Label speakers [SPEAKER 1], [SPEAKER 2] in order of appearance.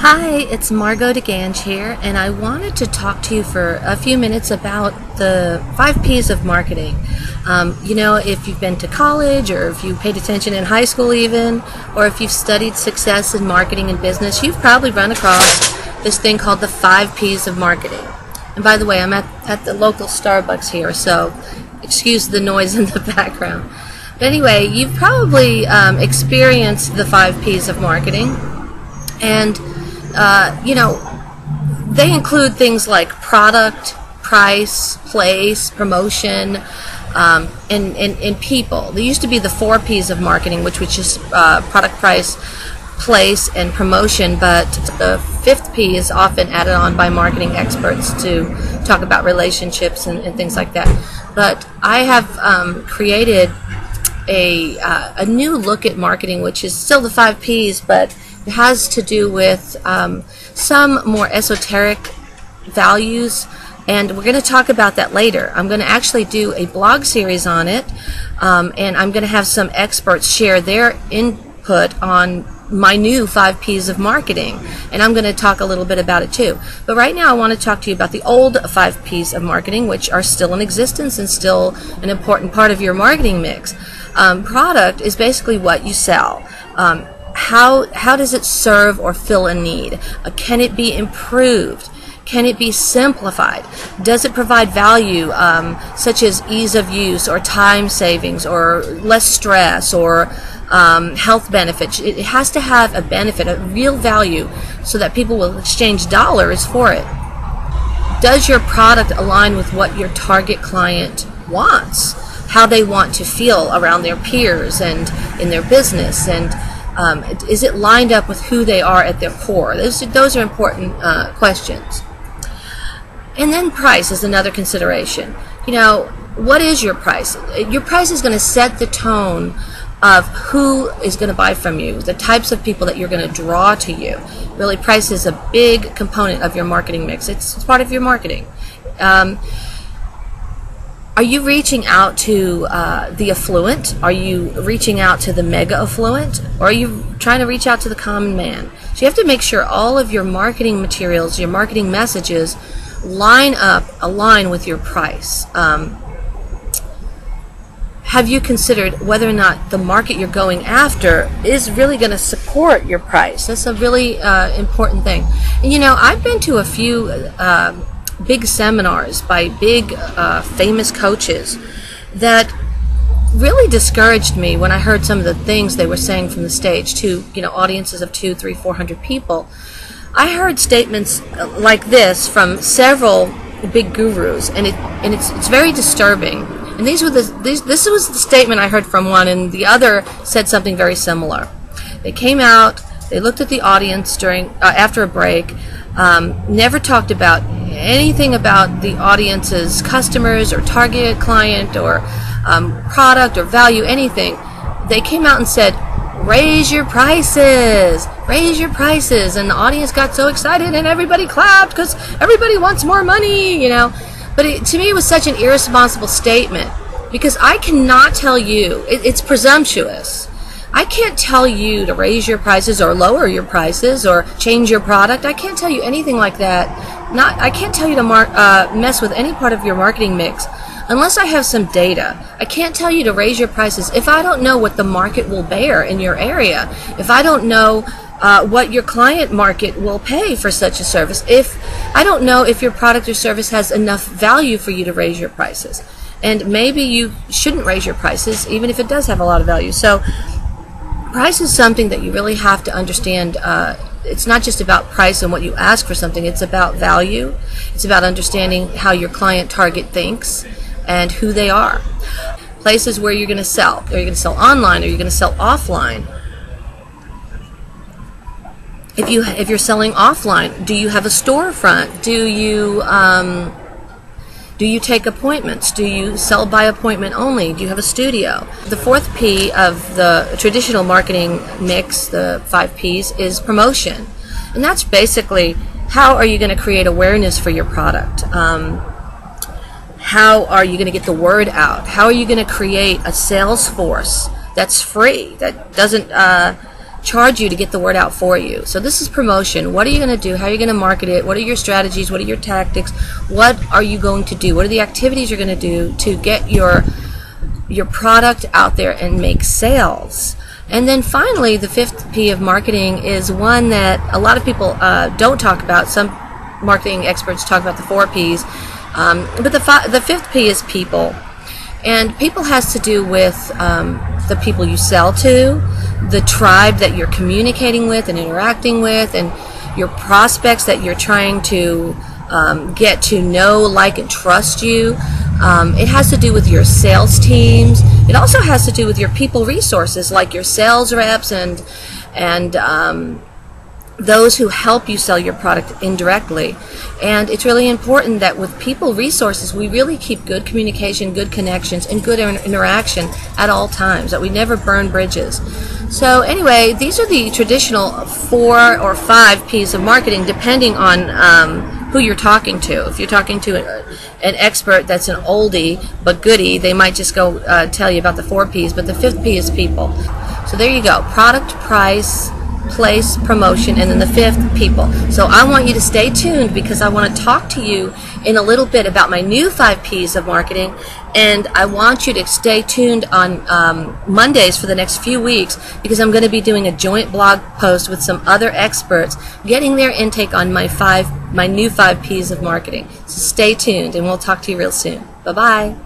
[SPEAKER 1] Hi, it's Margo DeGange here, and I wanted to talk to you for a few minutes about the 5 P's of marketing. If you've been to college, or if you paid attention in high school even, or if you've studied success in marketing and business, you've probably run across this thing called the 5 P's of marketing. And by the way, I'm at the local Starbucks here, so excuse the noise in the background. But anyway, you've probably experienced the 5 P's of marketing. And they include things like product, price, place, promotion, and people. There used to be the 4 P's of marketing, which was just product, price, place, and promotion, but the 5th P is often added on by marketing experts to talk about relationships and things like that. But I have created a new look at marketing, which is still the 5 P's, but it has to do with some more esoteric values, and we're going to talk about that later. I'm going to actually do a blog series on it, and I'm going to have some experts share their input on my new 5 P's of marketing, and I'm going to talk a little bit about it too. But right now I want to talk to you about the old 5 P's of marketing, which are still in existence and still an important part of your marketing mix. Product is basically what you sell. How does it serve or fill a need? Can it be improved? Can it be simplified? Does it provide value, such as ease of use or time savings or less stress or health benefits? It has to have a benefit, a real value, so that people will exchange dollars for it. Does your product align with what your target client wants? How they want to feel around their peers and in their business? And is it lined up with who they are at their core? Those are important questions. And then price is another consideration. What is your price? Your price is going to set the tone of who is going to buy from you, the types of people that you're going to draw to you. Really, price is a big component of your marketing mix. It's part of your marketing. Are you reaching out to the affluent? Are you reaching out to the mega affluent? Or are you trying to reach out to the common man? So you have to make sure all of your marketing materials, your marketing messages align with your price. Have you considered whether or not the market you're going after is really going to support your price? That's a really important thing. And I've been to a few big seminars by big famous coaches that really discouraged me when I heard some of the things they were saying from the stage to audiences of 200, 300, 400 people. I heard statements like this from several big gurus, and it's very disturbing. And this was the statement I heard from one, and the other said something very similar. They came out, they looked at the audience after a break, never talked about anything about the audience's customers or target client or product or value, anything. They came out and said, raise your prices, raise your prices, and the audience got so excited and everybody clapped because everybody wants more money, But to me it was such an irresponsible statement, because I cannot tell you, it's presumptuous. I can't tell you to raise your prices or lower your prices or change your product. I can't tell you anything like that. I can't tell you to mess with any part of your marketing mix unless I have some data. I can't tell you to raise your prices if I don't know what the market will bear in your area, if I don't know what your client market will pay for such a service, if I don't know if your product or service has enough value for you to raise your prices. And maybe you shouldn't raise your prices even if it does have a lot of value. So price is something that you really have to understand. It's not just about price and what you ask for something. It's about value. It's about understanding how your client target thinks and who they are. Places where you're going to sell. Are you going to sell online? Are you going to sell offline? If you're selling offline, do you have a storefront? Do you take appointments? Do you sell by appointment only? Do you have a studio? The 4th P of the traditional marketing mix, the 5 P's, is promotion. And that's basically, how are you going to create awareness for your product? How are you going to get the word out? How are you going to create a sales force that's free, that doesn't charge you to get the word out for you. So this is promotion. What are you going to do? How are you going to market it? What are your strategies? What are your tactics? What are you going to do? What are the activities you're going to do to get your product out there and make sales? And then finally, the fifth P of marketing is one that a lot of people don't talk about. Some marketing experts talk about the 4 Ps, but the fifth P is people. And people has to do with the people you sell to, the tribe that you're communicating with and interacting with, and your prospects that you're trying to get to know, like, and trust you. It has to do with your sales teams. It also has to do with your people resources, like your sales reps and those who help you sell your product indirectly. And it's really important that with people resources, we really keep good communication, good connections, and good interaction at all times, that we never burn bridges. So anyway, these are the traditional 4 or 5 Ps of marketing, depending on who you're talking to. If you're talking to an expert that's an oldie but goodie, they might just go tell you about the 4 Ps, but the 5th P is people. So there you go. Product, price, place, promotion, and then the 5th, people. So I want you to stay tuned, because I want to talk to you in a little bit about my new 5 Ps of marketing, and I want you to stay tuned on Mondays for the next few weeks, because I'm going to be doing a joint blog post with some other experts, getting their intake on my new 5 Ps of marketing. So stay tuned, and we'll talk to you real soon. Bye-bye.